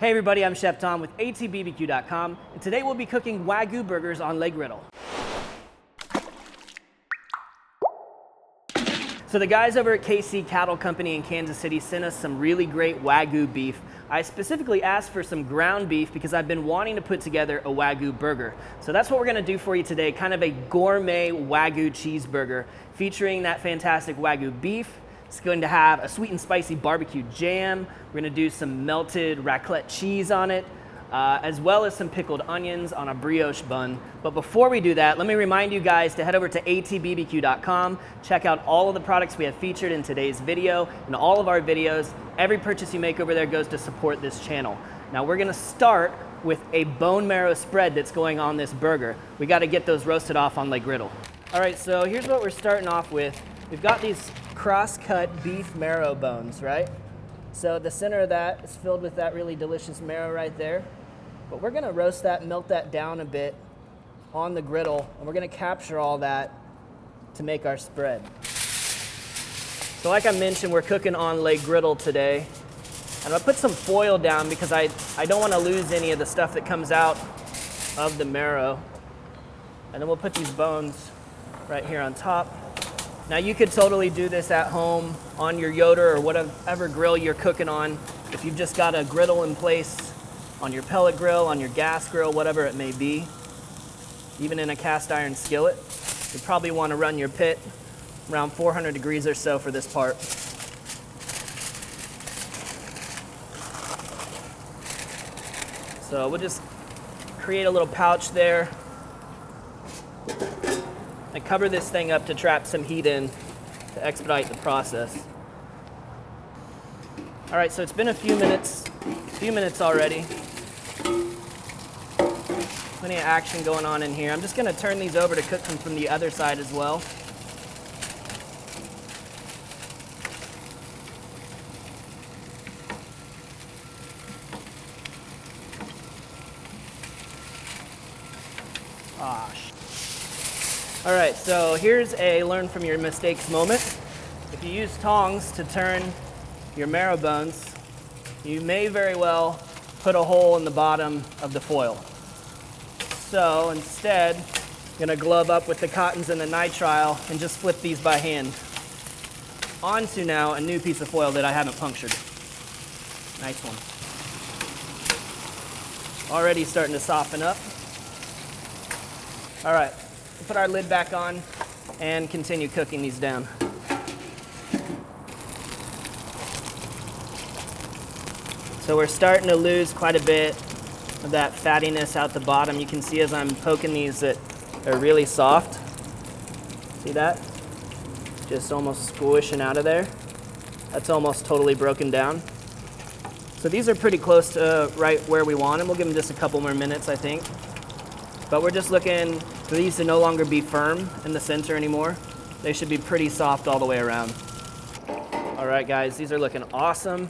Hey everybody, I'm Chef Tom with atbbq.com, and today we'll be cooking Wagyu burgers on leg griddle. So the guys over at KC Cattle Company in Kansas City sent us some really great Wagyu beef. I specifically asked for some ground beef because I've been wanting to put together a Wagyu burger. So that's what we're gonna do for you today, kind of a gourmet Wagyu cheeseburger featuring that fantastic Wagyu beef. It's going to have a sweet and spicy barbecue jam. We're gonna do some melted raclette cheese on it, as well as some pickled onions on a brioche bun. But before we do that, let me remind you guys to head over to atbbq.com, check out all of the products we have featured in today's video and all of our videos. Every purchase you make over there goes to support this channel. Now we're gonna start with a bone marrow spread that's going on this burger. We gotta get those roasted off on leg griddle. All right, so here's what we're starting off with. We've got these cross-cut beef marrow bones, right? So the center of that is filled with that really delicious marrow right there. But we're gonna roast that, melt that down a bit on the griddle, and we're gonna capture all that to make our spread. So like I mentioned, we're cooking on leg griddle today. And I'll put some foil down because I don't wanna lose any of the stuff that comes out of the marrow. And then we'll put these bones right here on top. Now you could totally do this at home on your Yoder or whatever grill you're cooking on. If you've just got a griddle in place on your pellet grill, on your gas grill, whatever it may be, even in a cast iron skillet, you probably want to run your pit around 400 degrees or so for this part. So we'll just create a little pouch there. I cover this thing up to trap some heat in to expedite the process. All right, so it's been a few minutes already. Plenty of action going on in here. I'm just gonna turn these over to cook them from the other side as well. All right, so here's a learn from your mistakes moment. If you use tongs to turn your marrow bones, you may very well put a hole in the bottom of the foil. So instead, I'm gonna glove up with the cottons and the nitrile and just flip these by hand onto now a new piece of foil that I haven't punctured. Nice one. Already starting to soften up. All right. Put our lid back on and continue cooking these down. So we're starting to lose quite a bit of that fattiness out the bottom. You can see as I'm poking these that they're really soft. See that? Just almost squishing out of there. That's almost totally broken down. So these are pretty close to right where we want them. We'll give them just a couple more minutes, I think. But we're just looking for these to no longer be firm in the center anymore. They should be pretty soft all the way around. All right, guys, these are looking awesome.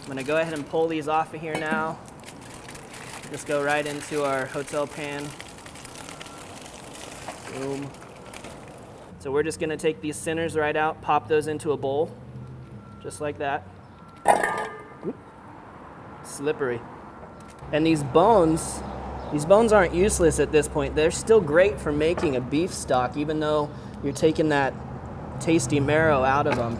I'm gonna go ahead and pull these off of here now. Just go right into our hotel pan. Boom. So we're just gonna take these centers right out, pop those into a bowl, just like that. Oop. Slippery. And these bones aren't useless at this point. They're still great for making a beef stock, even though you're taking that tasty marrow out of them.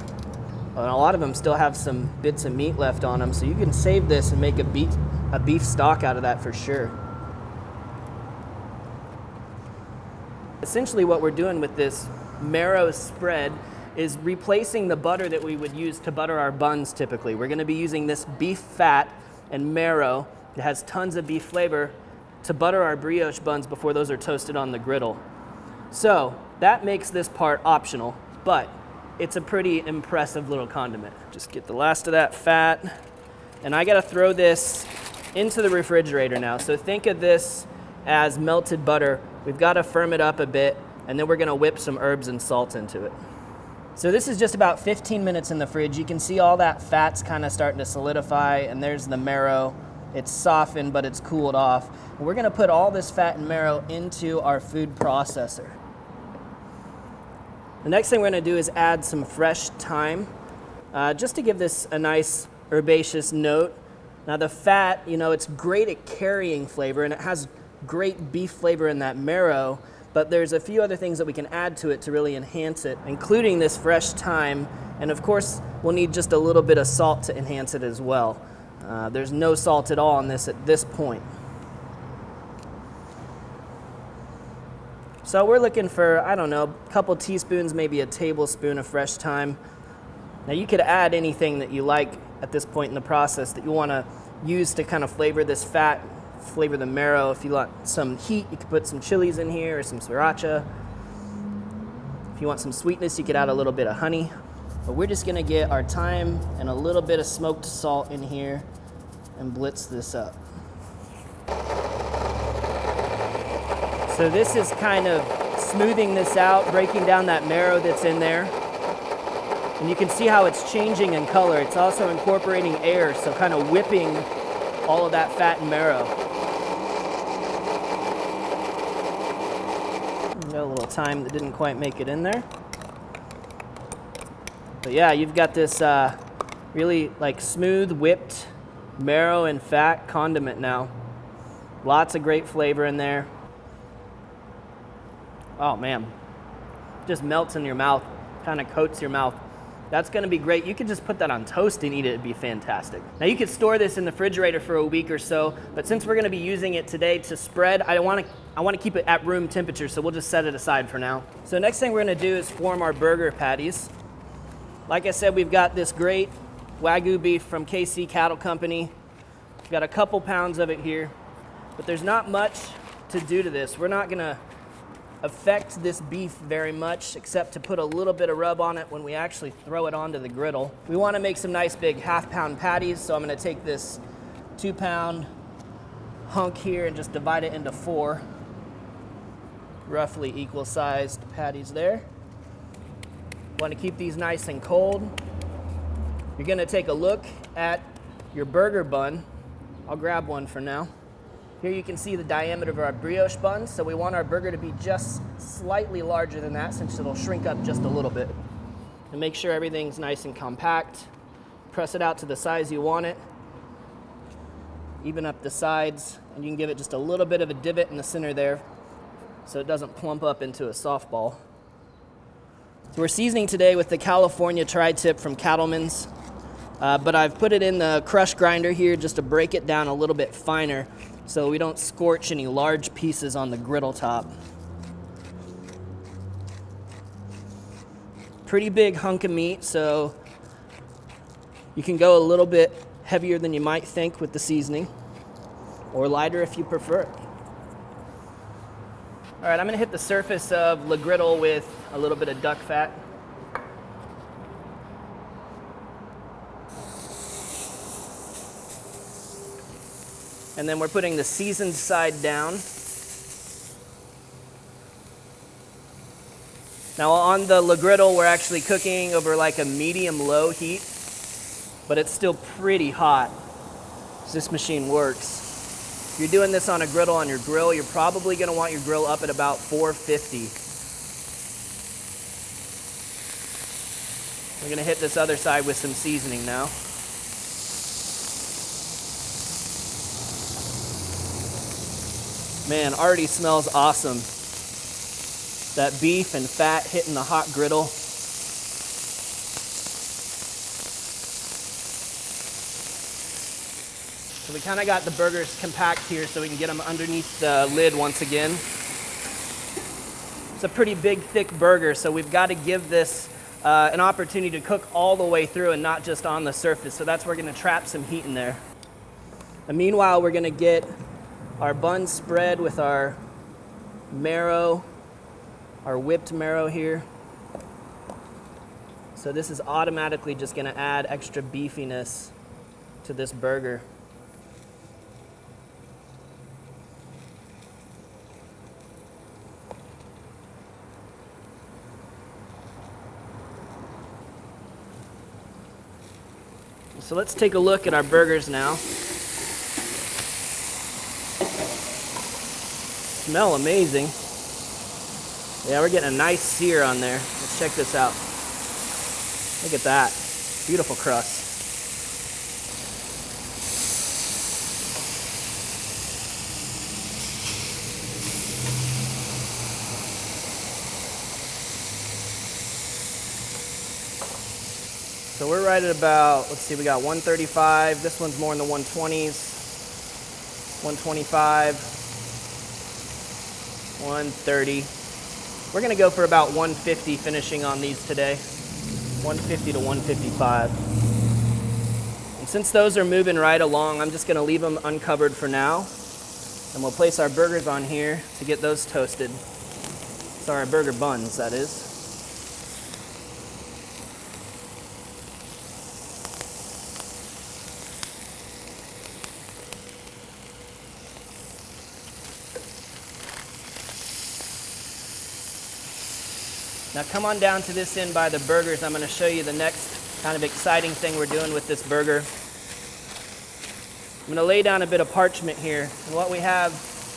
And a lot of them still have some bits of meat left on them, so you can save this and make a beef stock out of that for sure. Essentially what we're doing with this marrow spread is replacing the butter that we would use to butter our buns typically. We're gonna be using this beef fat and marrow that has tons of beef flavor to butter our brioche buns before those are toasted on the griddle. So that makes this part optional, but it's a pretty impressive little condiment. Just get the last of that fat, and I gotta throw this into the refrigerator now. So think of this as melted butter. We've gotta firm it up a bit, and then we're gonna whip some herbs and salt into it. So this is just about 15 minutes in the fridge. You can see all that fat's kind of starting to solidify, and there's the marrow. It's softened, but it's cooled off. And we're gonna put all this fat and marrow into our food processor. The next thing we're gonna do is add some fresh thyme, just to give this a nice herbaceous note. Now the fat, you know, it's great at carrying flavor and it has great beef flavor in that marrow, but there's a few other things that we can add to it to really enhance it, including this fresh thyme, and of course we'll need just a little bit of salt to enhance it as well. There's no salt at all on this at this point. So we're looking for, I don't know, a couple teaspoons, maybe a tablespoon of fresh thyme. Now you could add anything that you like at this point in the process that you want to use to kind of flavor this fat, flavor the marrow. If you want some heat, you could put some chilies in here or some sriracha. If you want some sweetness, you could add a little bit of honey. But we're just gonna get our thyme and a little bit of smoked salt in here and blitz this up. So this is kind of smoothing this out, breaking down that marrow that's in there. And you can see how it's changing in color. It's also incorporating air, so kind of whipping all of that fat and marrow. Got a little thyme that didn't quite make it in there. But yeah, you've got this really like smooth whipped marrow and fat condiment now. Lots of great flavor in there. Oh man, just melts in your mouth, kind of coats your mouth. That's gonna be great. You could just put that on toast and eat it, it'd be fantastic. Now you could store this in the refrigerator for a week or so, but since we're gonna be using it today to spread, I wanna keep it at room temperature, so we'll just set it aside for now. So next thing we're gonna do is form our burger patties. Like I said, we've got this great Wagyu beef from KC Cattle Company. We've got a couple pounds of it here, but there's not much to do to this. We're not gonna affect this beef very much except to put a little bit of rub on it when we actually throw it onto the griddle. We want to make some nice big half-pound patties, so I'm going to take this 2-pound hunk here and just divide it into 4 roughly equal-sized patties there. Want to keep these nice and cold. You're going to take a look at your burger bun. I'll grab one for now. Here you can see the diameter of our brioche bun, so we want our burger to be just slightly larger than that since it'll shrink up just a little bit. And make sure everything's nice and compact. Press it out to the size you want it. Even up the sides, and you can give it just a little bit of a divot in the center there so it doesn't plump up into a softball. So we're seasoning today with the California tri-tip from Cattleman's, but I've put it in the crush grinder here just to break it down a little bit finer, so we don't scorch any large pieces on the griddle top. Pretty big hunk of meat, so you can go a little bit heavier than you might think with the seasoning, or lighter if you prefer. All right, I'm gonna hit the surface of the griddle with a little bit of duck fat. And then we're putting the seasoned side down. Now on the griddle, we're actually cooking over like a medium-low heat, but it's still pretty hot as this machine works. If you're doing this on a griddle on your grill, you're probably gonna want your grill up at about 450. We're gonna hit this other side with some seasoning now. Man, already smells awesome. That beef and fat hitting the hot griddle. So we kind of got the burgers compact here so we can get them underneath the lid once again. It's a pretty big, thick burger, so we've got to give this an opportunity to cook all the way through and not just on the surface. So that's where we're going to trap some heat in there. And meanwhile, we're going to get our bun spread with our marrow, our whipped marrow here. So this is automatically just gonna add extra beefiness to this burger. So let's take a look at our burgers now. Smell amazing. Yeah, we're getting a nice sear on there. Let's check this out. Look at that. Beautiful crust. So we're right at about, let's see, we got 135. This one's more in the 120s. 125. 130. We're gonna go for about 150 finishing on these today. 150 to 155. And since those are moving right along, I'm just gonna leave them uncovered for now. And we'll place our burgers on here to get those toasted. Sorry, burger buns, that is. Now come on down to this end by the burgers. I'm going to show you the next kind of exciting thing we're doing with this burger. I'm going to lay down a bit of parchment here. And what we have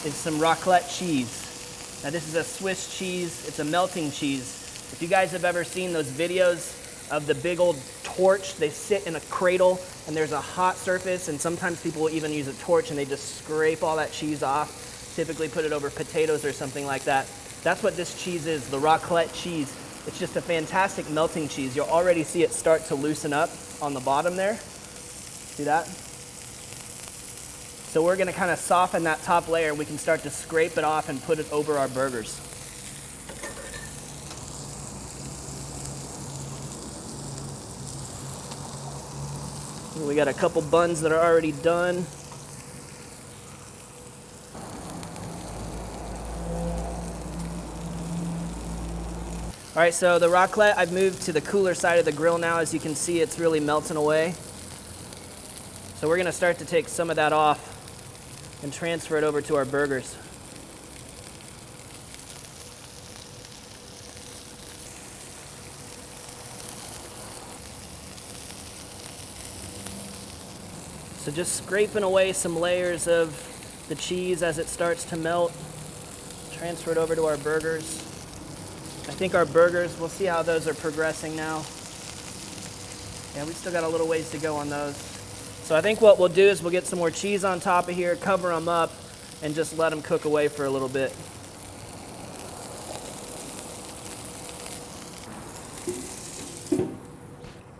is some raclette cheese. Now this is a Swiss cheese. It's a melting cheese. If you guys have ever seen those videos of the big old torch, they sit in a cradle and there's a hot surface, and sometimes people will even use a torch and they just scrape all that cheese off, typically put it over potatoes or something like that. That's what this cheese is, the raclette cheese. It's just a fantastic melting cheese. You'll already see it start to loosen up on the bottom there. See that? So we're gonna kind of soften that top layer. We can start to scrape it off and put it over our burgers. We got a couple buns that are already done. All right, so the raclette, I've moved to the cooler side of the grill now. As you can see, it's really melting away. So we're gonna start to take some of that off and transfer it over to our burgers. So just scraping away some layers of the cheese as it starts to melt. Transfer it over to our burgers. I think our burgers, we'll see how those are progressing now. Yeah, we still got a little ways to go on those. So I think what we'll do is we'll get some more cheese on top of here, cover them up, and just let them cook away for a little bit.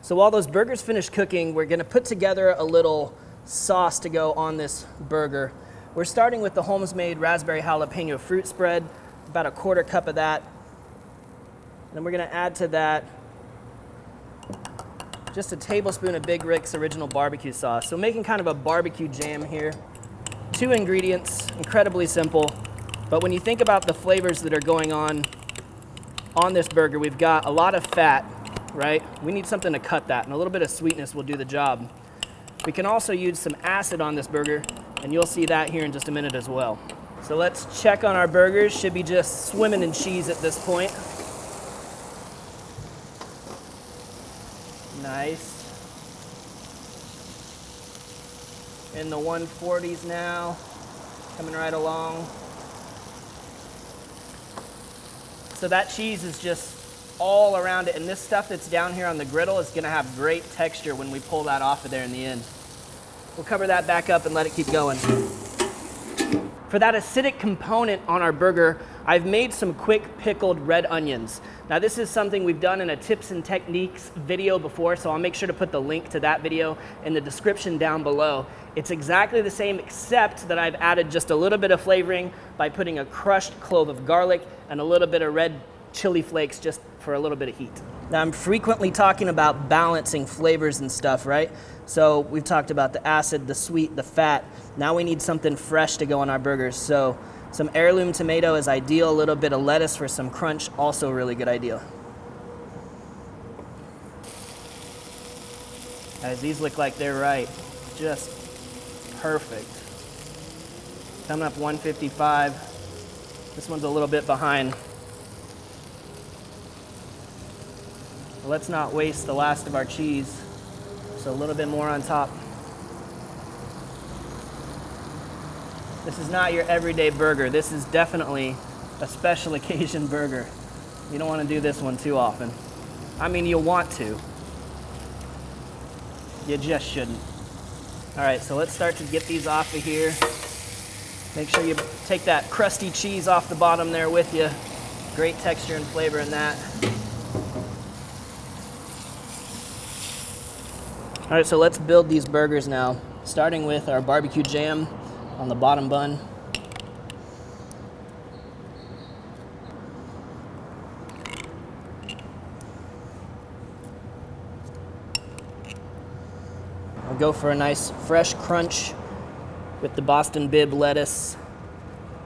So while those burgers finish cooking, we're gonna put together a little sauce to go on this burger. We're starting with the Holmes-made raspberry jalapeno fruit spread, about a 1/4 cup of that. Then we're gonna add to that just a tablespoon of Big Rick's original barbecue sauce. So making kind of a barbecue jam here. 2 ingredients, incredibly simple. But when you think about the flavors that are going on this burger, we've got a lot of fat, right? We need something to cut that, and a little bit of sweetness will do the job. We can also use some acid on this burger, and you'll see that here in just a minute as well. So let's check on our burgers. Should be just swimming in cheese at this point. Nice. In the 140s now, coming right along. So that cheese is just all around it, and this stuff that's down here on the griddle is gonna have great texture when we pull that off of there in the end. We'll cover that back up and let it keep going. For that acidic component on our burger, I've made some quick pickled red onions. Now this is something we've done in a tips and techniques video before, so I'll make sure to put the link to that video in the description down below. It's exactly the same, except that I've added just a little bit of flavoring by putting a crushed clove of garlic and a little bit of red chili flakes just for a little bit of heat. Now I'm frequently talking about balancing flavors and stuff, right? So we've talked about the acid, the sweet, the fat. Now we need something fresh to go on our burgers. So some heirloom tomato is ideal. A little bit of lettuce for some crunch, also a really good idea. Guys, these look like they're right. Just perfect. Coming up 155. This one's a little bit behind. Let's not waste the last of our cheese. So a little bit more on top. This is not your everyday burger. This is definitely a special occasion burger. You don't want to do this one too often. I mean, you'll want to. You just shouldn't. All right, so let's start to get these off of here. Make sure you take that crusty cheese off the bottom there with you. Great texture and flavor in that. All right, so let's build these burgers now, starting with our barbecue jam on the bottom bun. I'll go for a nice fresh crunch with the Boston Bib lettuce.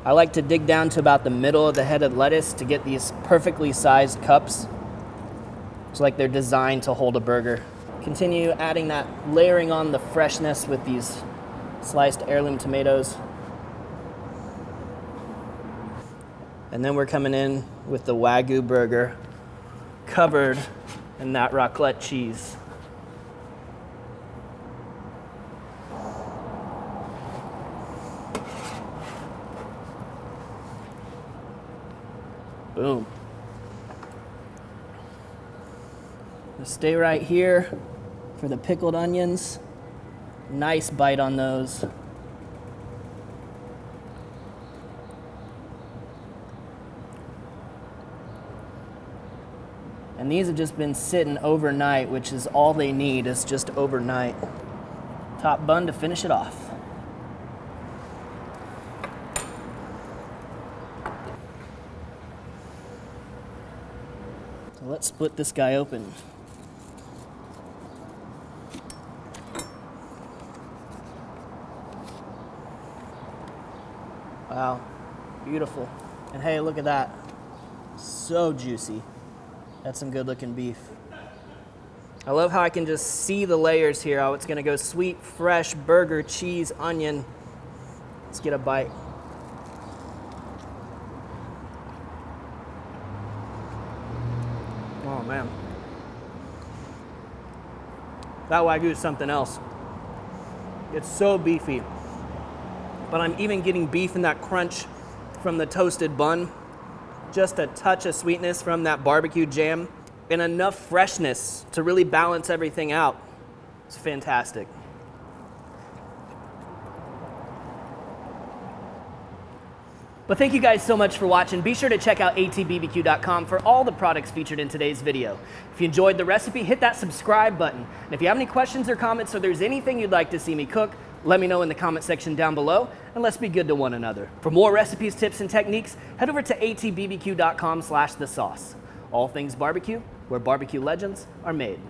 I like to dig down to about the middle of the head of lettuce to get these perfectly sized cups. It's like they're designed to hold a burger. Continue adding that, layering on the freshness with these sliced heirloom tomatoes. And then we're coming in with the Wagyu burger covered in that raclette cheese. Boom. Stay right here for the pickled onions. Nice bite on those. And these have just been sitting overnight, which is all they need, is just overnight. Top bun to finish it off. So let's split this guy open. Wow, beautiful. And hey, look at that. So juicy. That's some good looking beef. I love how I can just see the layers here, how it's gonna go sweet, fresh, burger, cheese, onion. Let's get a bite. Oh man. That Wagyu is something else. It's so beefy. But I'm even getting beef in that crunch from the toasted bun. Just a touch of sweetness from that barbecue jam and enough freshness to really balance everything out. It's fantastic. But thank you guys so much for watching. Be sure to check out atbbq.com for all the products featured in today's video. If you enjoyed the recipe, hit that subscribe button. And if you have any questions or comments or there's anything you'd like to see me cook, let me know in the comment section down below, and let's be good to one another. For more recipes, tips, and techniques, head over to atbbq.com/thesauce. All things barbecue, where barbecue legends are made.